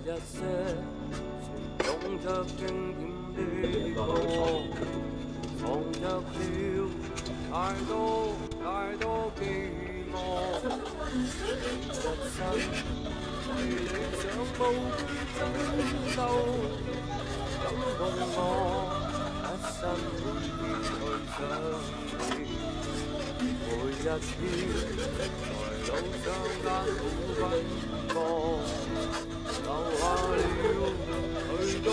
一些傳湧着經典的歌，藏着了太多飢餓，一生為理想無懼爭鬥，感動我一生去想你，每一天在路上艱苦奔波，留下了許多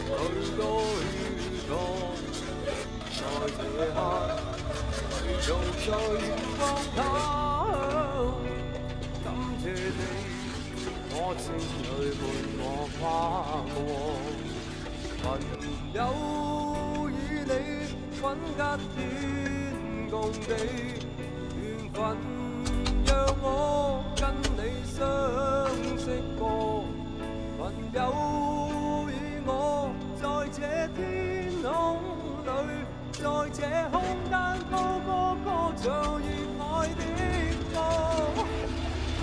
血汗，在這刻繼續在遠方他鄉，感謝你，我情侶伴我跨過，朋友與你分隔天共地，緣分讓我跟你相識過，朋友與我在這天空裏，在這空間高歌歌唱熱愛的歌，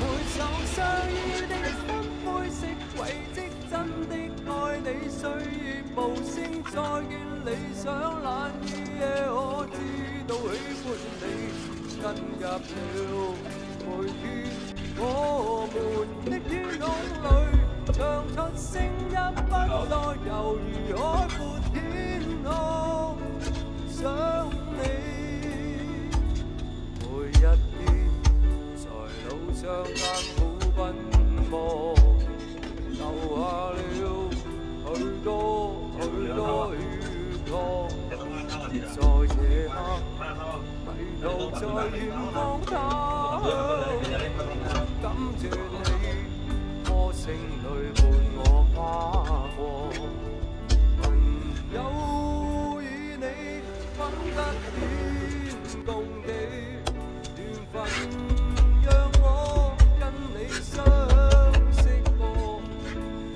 每首相依的心灰色軌跡，真的愛你，歲月無聲再見理想難以夜，我知道喜歡你，跟入了每天我們的天空裏，唱出聲音不再猶豫海闊天空，想你，每一天在路上艱苦奔波，留下了許多血汗，在這刻迷途在遠方他鄉，感謝你，歌聲裏伴我跨過，朋友與你分隔天共地，緣分讓我跟你相識過，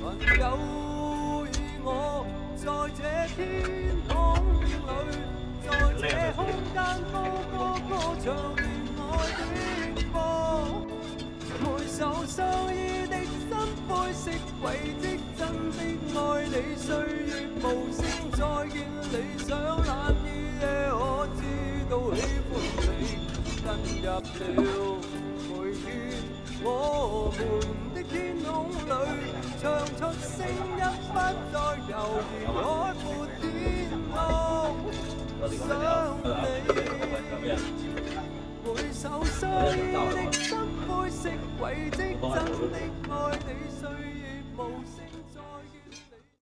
朋友與我在這天空裏，在這空間高歌歌唱熱愛的歌，每首相依的心灰色軌跡，真的愛你，歲月無聲再見理想難以夜，我知道喜歡你，跟入了每天我們的天空裏，唱出聲音不再猶豫海闊天空，想你，每首相依的心灰色軌跡，真的愛你，歲